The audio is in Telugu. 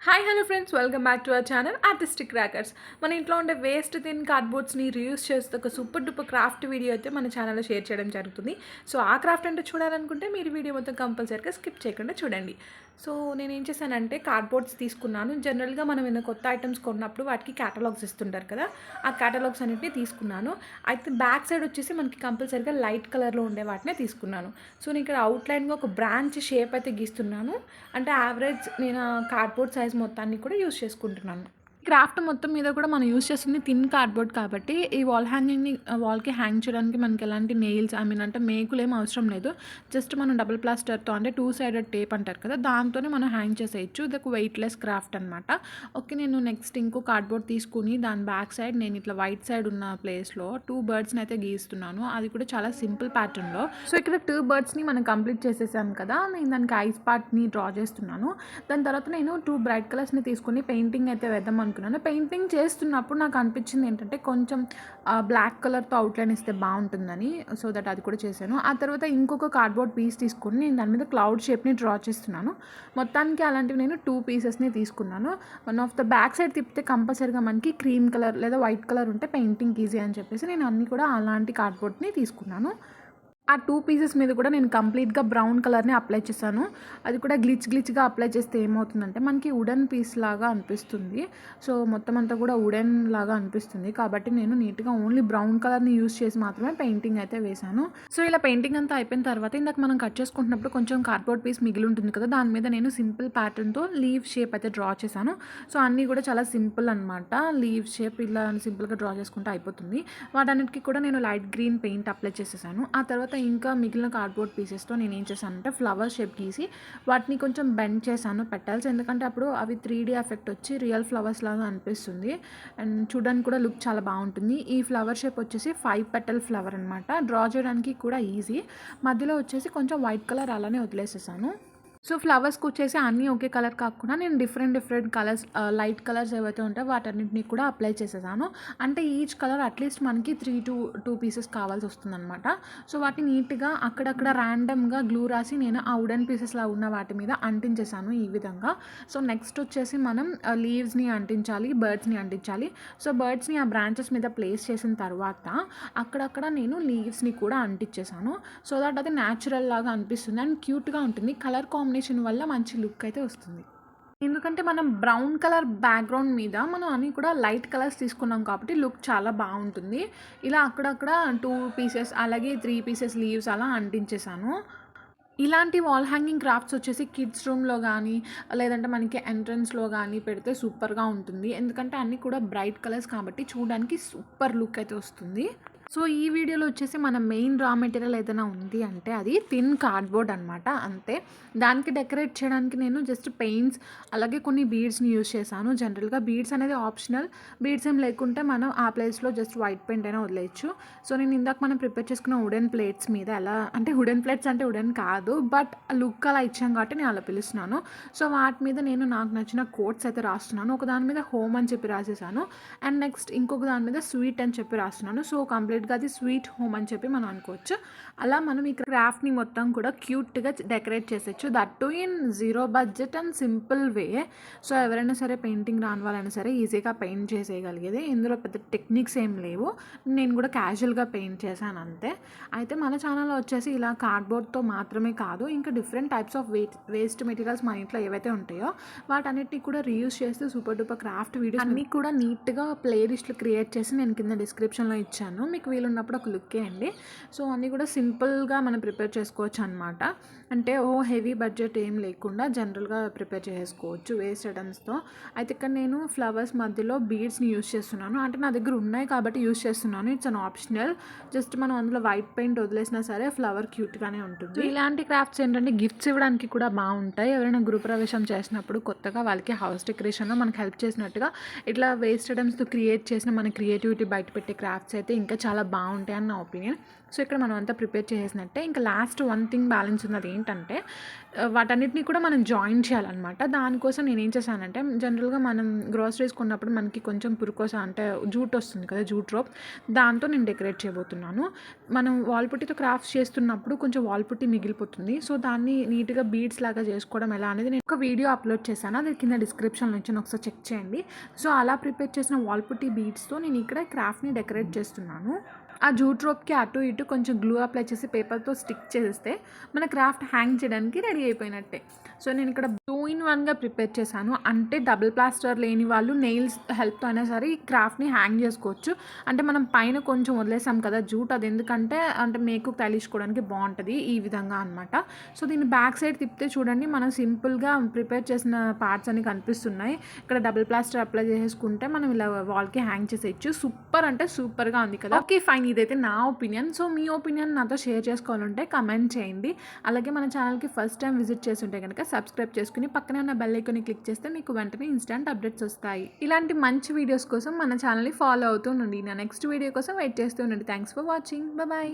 Hi hello friends, welcome back to our channel artistic crackers. మన ఇంట్లో ఉండే వేస్ట్ థిన్ కార్డ్బోర్డ్స్ని రీయూస్ చేస్తూ ఒక సూపర్ డూపర్ క్రాఫ్ట్ వీడియో అయితే మన ఛానల్లో షేర్ చేయడం జరుగుతుంది. సో ఆ క్రాఫ్ట్ అంటే చూడాలనుకుంటే మీరు వీడియో మొత్తం కంపల్సరీగా స్కిప్ చేయకుండా చూడండి. సో నేను ఏం చేశానంటే కార్డ్బోర్డ్స్ తీసుకున్నాను. జనరల్గా మనం ఏమైనా కొత్త ఐటమ్స్ కొన్నప్పుడు వాటికి క్యాటలాగ్స్ ఇస్తుంటారు కదా, ఆ క్యాటలాగ్స్ అన్నింటినీ తీసుకున్నాను. అయితే బ్యాక్ సైడ్ వచ్చేసి మనకి కంపల్సరీగా లైట్ కలర్లో ఉండే వాటినే తీసుకున్నాను. సో నేను ఇక్కడ అవుట్లైన్గా ఒక బ్రాంచ్ షేప్ అయితే గీస్తున్నాను. అంటే యావరేజ్ నేను కార్డ్బోర్డ్ సైజ్ మొత్తాన్ని కూడా యూస్ చేసుకుంటున్నాను. క్రాఫ్ట్ మొత్తం మీద కూడా మనం యూస్ చేస్తుంది థిన్ కార్డ్బోర్డ్ కాబట్టి ఈ వాల్కి హ్యాంగ్ చేయడానికి మనకి ఎలాంటి నెయిల్స్ అంటే మేకులు ఏం అవసరం లేదు. జస్ట్ మనం డబుల్ ప్లాస్టర్తో అంటే 2 సైడెడ్ టేప్ అంటారు కదా, దాంతోనే మనం హ్యాంగ్ చేసేయచ్చు. ఇది ఒక వెయిట్లెస్ క్రాఫ్ట్ అనమాట. ఓకే, నేను నెక్స్ట్ ఇంకో కార్డ్బోర్డ్ తీసుకుని దాని బ్యాక్ సైడ్ నేను ఇట్లా వైట్ సైడ్ ఉన్న ప్లేస్లో 2 బర్డ్స్ని అయితే గీస్తున్నాను. అది కూడా చాలా సింపుల్ ప్యాటర్న్లో. సో ఇక్కడ 2 బర్డ్స్ని మనం కంప్లీట్ చేసేసాను కదా, నేను దానికి ఐస్ పార్ట్ని డ్రా చేస్తున్నాను. దాని తర్వాత నేను 2 బ్రైట్ కలర్స్ని తీసుకుని పెయింటింగ్ అయితే వేద్దాం అనుకున్నాను. పెయింటింగ్ చేస్తున్నప్పుడు నాకు అనిపించింది ఏంటంటే కొంచెం బ్లాక్ కలర్తో అవుట్లైన్ ఇస్తే బాగుంటుందని, సో దట్ అది కూడా చేశాను. ఆ తర్వాత ఇంకొక కార్డ్బోర్డ్ పీస్ తీసుకుని నేను దాని మీద క్లౌడ్ షేప్ని డ్రా చేస్తున్నాను. మొత్తానికి అలాంటివి నేను 2 పీసెస్ని తీసుకున్నాను. One of the back side తిప్పితే కంపల్సరీగా మనకి క్రీమ్ కలర్ లేదా వైట్ కలర్ ఉంటే పెయింటింగ్ ఈజీ అని చెప్పేసి నేను అన్నీ కూడా అలాంటి కార్డ్బోర్డ్ని తీసుకున్నాను. ఆ 2 పీసెస్ మీద కూడా నేను కంప్లీట్గా బ్రౌన్ కలర్ని అప్లై చేశాను. అది కూడా గ్లిచ్గా అప్లై చేస్తే ఏమవుతుందంటే మనకి వుడెన్ పీస్ లాగా అనిపిస్తుంది. సో మొత్తం అంతా కూడా వుడెన్ లాగా అనిపిస్తుంది కాబట్టి నేను నీట్గా ఓన్లీ బ్రౌన్ కలర్ని యూస్ చేసి మాత్రమే పెయింటింగ్ అయితే వేశాను. సో ఇలా పెయింటింగ్ అంతా అయిపోయిన తర్వాత ఇందాక మనం కట్ చేసుకుంటున్నప్పుడు కొంచెం కార్డ్బోర్డ్ పీస్ మిగిలి ఉంటుంది కదా, దాని మీద నేను సింపుల్ ప్యాటర్న్తో లీవ్ షేప్ అయితే డ్రా చేశాను. సో అన్నీ కూడా చాలా సింపుల్ అనమాట. లీవ్ షేప్ ఇలా సింపుల్గా డ్రా చేసుకుంటే అయిపోతుంది. వాటన్నిటికీ కూడా నేను లైట్ గ్రీన్ పెయింట్ అప్లై చేసేసాను. ఆ తర్వాత ఇంకా మిగిలిన కార్డ్బోర్డ్ పీసెస్తో నేను ఏం చేశానంటే ఫ్లవర్ షేప్ గీసి వాటిని కొంచెం బెండ్ చేశాను పెటల్స్, ఎందుకంటే అప్పుడు అవి 3D ఎఫెక్ట్ వచ్చి రియల్ ఫ్లవర్స్ లాగా అనిపిస్తుంది అండ్ చూడడానికి కూడా లుక్ చాలా బాగుంటుంది. ఈ ఫ్లవర్ షేప్ వచ్చేసి 5 పెటల్ ఫ్లవర్ అనమాట. డ్రా చేయడానికి కూడా ఈజీ. మధ్యలో వచ్చేసి కొంచెం వైట్ కలర్ అలానే వదిలేసేసాను. సో ఫ్లవర్స్కి వచ్చేసి అన్నీ ఒకే కలర్ కాకుండా నేను డిఫరెంట్ కలర్స్, లైట్ కలర్స్ ఏవైతే ఉంటాయో వాటన్నిటిని కూడా అప్లై చేసేసాను. అంటే ఈచ్ కలర్ అట్లీస్ట్ మనకి 3 to 2 పీసెస్ కావాల్సి వస్తుంది అనమాట. సో వాటిని నీట్గా అక్కడక్కడ ర్యాండమ్గా గ్లూ రాసి నేను ఆ వుడెన్ పీసెస్లా ఉన్న వాటి మీద అంటించేసాను ఈ విధంగా. సో నెక్స్ట్ వచ్చేసి మనం లీవ్స్ని అంటించాలి, బర్డ్స్ని అంటించాలి. సో బర్డ్స్ని ఆ బ్రాంచెస్ మీద ప్లేస్ చేసిన తర్వాత అక్కడక్కడ నేను లీవ్స్ని కూడా అంటించేసాను. సో దట్ అది న్యాచురల్ లాగా అనిపిస్తుంది అండ్ క్యూట్గా ఉంటుంది. కలర్ కాంబినేషన్ వల్ల మంచి లుక్ అయితే వస్తుంది. ఎందుకంటే మనం బ్రౌన్ కలర్ బ్యాక్గ్రౌండ్ మీద మనం అన్నీ కూడా లైట్ కలర్స్ తీసుకున్నాం కాబట్టి లుక్ చాలా బాగుంటుంది. ఇలా అక్కడక్కడ 2 పీసెస్ అలాగే 3 పీసెస్ లీవ్స్ అలా అంటించేసాను. ఇలాంటి వాల్ హ్యాంగింగ్ క్రాఫ్ట్స్ వచ్చేసి కిడ్స్ రూమ్లో కానీ లేదంటే మనకి ఎంట్రన్స్లో కానీ పెడితే సూపర్గా ఉంటుంది. ఎందుకంటే అన్నీ కూడా బ్రైట్ కలర్స్ కాబట్టి చూడడానికి సూపర్ లుక్ అయితే వస్తుంది. సో ఈ వీడియోలో వచ్చేసి మన మెయిన్ రా మెటీరియల్ ఏదైనా ఉంది అంటే అది థిన్ కార్డ్బోర్డ్ అనమాట, అంతే. దానికి డెకరేట్ చేయడానికి నేను జస్ట్ పెయింట్స్ అలాగే కొన్ని బీడ్స్ని యూజ్ చేశాను. జనరల్గా బీడ్స్ అనేది ఆప్షనల్. బీడ్స్ ఏం లేకుంటే మనం ఆ ప్లేస్లో జస్ట్ వైట్ పెయింట్ అయినా వదిలేయచ్చు. సో నేను ఇందాక మనం ప్రిపేర్ చేసుకున్న వుడెన్ ప్లేట్స్ మీద ఎలా అంటే వుడెన్ ప్లేట్స్ అంటే వుడెన్ కాదు బట్ లుక్ అలా ఇచ్చాం కాబట్టి నేను అలా పిలుస్తున్నాను. సో వాటి మీద నేను నాకు నచ్చిన కోట్స్ అయితే రాస్తున్నాను. ఒక దాని మీద హోమ్ అని చెప్పి రాసేసాను అండ్ నెక్స్ట్ ఇంకొక దాని మీద స్వీట్ అని చెప్పి రాస్తున్నాను. సో కంప్లీట్గా అది స్వీట్ హోమ్ అని చెప్పి మనం అనుకోవచ్చు. అలా మనం ఈ క్రాఫ్ట్ని మొత్తం కూడా క్యూట్గా డెకరేట్ చేసేయచ్చు, that to in 0 budget and simple way. So ఎవరైనా సరే పెయింటింగ్ రాని వాళ్ళైనా సరే ఈజీగా పెయింట్ చేసేయగలిగేది. ఇందులో పెద్ద టెక్నిక్స్ ఏం లేవు. నేను కూడా క్యాజువల్గా పెయింట్ చేశాను అంతే. అయితే మన ఛానల్లో వచ్చేసి ఇలా కార్డ్బోర్డ్తో మాత్రమే కాదు, ఇంకా different types of waste materials మన ఇంట్లో ఏవైతే ఉంటాయో వాటన్నిటిని కూడా రీయూజ్ చేస్తూ సూపర్ డూపర్ క్రాఫ్ట్ వీడియోస్ అన్నీ కూడా నీట్గా ప్లేలిస్ట్లు క్రియేట్ చేసి నేను కింద డిస్క్రిప్షన్లో ఇచ్చాను. మీకు వీలున్నప్పుడు ఒక లుక్ వేయండి. సో అన్నీ కూడా సింపుల్గా మనం ప్రిపేర్ చేసుకోవచ్చు అనమాట. అంటే హెవీ బడ్జెట్ ఏం లేకుండా జనరల్గా ప్రిపేర్ చేసుకోవచ్చు వేస్ట్ ఐటమ్స్తో. అయితే ఇక్కడ నేను ఫ్లవర్స్ మధ్యలో బీడ్స్ని యూజ్ చేస్తున్నాను. అంటే నా దగ్గర ఉన్నాయి కాబట్టి యూజ్ చేస్తున్నాను. It's an optional. జస్ట్ మనం అందులో వైట్ పెయింట్ వదిలేసినా సరే ఫ్లవర్ క్యూట్గానే ఉంటుంది. ఇలాంటి క్రాఫ్ట్స్ ఏంటంటే గిఫ్ట్స్ ఇవ్వడానికి కూడా బాగుంటాయి. ఎవరైనా గృహప్రవేశం చేసినప్పుడు కొత్తగా వాళ్ళకి హౌస్ డెకరేషన్లో మనకు హెల్ప్ చేసినట్టుగా ఇట్లా వేస్ట్ ఐటమ్స్తో క్రియేట్ చేసిన మన క్రియేటివిటీ బయట పెట్టే క్రాఫ్ట్స్ అయితే ఇంకా చాలా చాలా బాగుంటాయి అని నా ఒపీనియన్. సో ఇక్కడ మనం అంతా ప్రిపేర్ చేసేసినట్టే. ఇంకా లాస్ట్ వన్ థింగ్ బ్యాలెన్స్ ఉన్నది ఏంటంటే వాటన్నిటిని కూడా మనం జాయిన్ చేయాలన్నమాట. దానికోసం నేను ఏం చేశానంటే, జనరల్గా మనం గ్రోసరీస్ కొన్నప్పుడు మనకి కొంచెం పురుకోస అంటే జూట్ వస్తుంది కదా, జూట్ రోప్, దాంతో నేను డెకరేట్ చేయబోతున్నాను. మనం వాల్ పుట్టితో క్రాఫ్ట్స్ చేస్తున్నప్పుడు కొంచెం వాల్ పుట్టి మిగిలిపోతుంది. సో దాన్ని నీట్గా బీడ్స్ లాగా చేసుకోవడం ఎలా అనేది నేను ఒక వీడియో అప్లోడ్ చేశాను. అది కింద డిస్క్రిప్షన్లో నుంచి ఒకసారి చెక్ చేయండి. సో అలా ప్రిపేర్ చేసిన వాల్ పుట్టి బీడ్స్తో నేను ఇక్కడ క్రాఫ్ట్ని డెకరేట్ చేస్తున్నాను. ఆ జూట్ రోప్కి అటు ఇటు కొంచెం గ్లూ అప్లై చేసి పేపర్తో స్టిక్ చేస్తే మన క్రాఫ్ట్ హ్యాంగ్ చేయడానికి రెడీ అయిపోయినట్టే. సో నేను ఇక్కడ 2-in-1గా ప్రిపేర్ చేశాను. అంటే డబుల్ ప్లాస్టర్ లేని వాళ్ళు నెయిల్స్ హెల్ప్తో అయినా సరే ఈ క్రాఫ్ట్ని హ్యాంగ్ చేసుకోవచ్చు. అంటే మనం పైన కొంచెం వదిలేసాం కదా జూట్, అది ఎందుకంటే అంటే మేకుకు తగిలించుకోవడానికి బాగుంటుంది ఈ విధంగా అనమాట. సో దీన్ని బ్యాక్ సైడ్ తిప్పితే చూడండి, మనం సింపుల్గా ప్రిపేర్ చేసిన పార్ట్స్ అన్ని కనిపిస్తున్నాయి. ఇక్కడ డబుల్ ప్లాస్టర్ అప్లై చేసుకుంటే మనం ఇలా వాల్కి హ్యాంగ్ చేసేయచ్చు. సూపర్ అంటే సూపర్గా ఉంది కదా. ఓకే ఫైన్, ఇదైతే నా ఒపీనియన్. సో మీ ఒపీనియన్ నాతో షేర్ చేసుకోవాలంటే కమెంట్ చేయండి. అలాగే మన ఛానల్కి ఫస్ట్ టైం విజిట్ చేస్తుంటే కనుక సబ్స్క్రైబ్ చేసుకుని పక్కనే ఉన్న బెల్ ఐకాన్ని క్లిక్ చేస్తే మీకు వెంటనే ఇన్స్టెంట్ అప్డేట్స్ వస్తాయి. ఇలాంటి మంచి వీడియోస్ కోసం మన ఛానల్ని ఫాలో అవుతూ ఉండండి. నా నెక్స్ట్ వీడియో కోసం వెయిట్ చేస్తూ ఉండండి. Thanks for watching. బాయ్.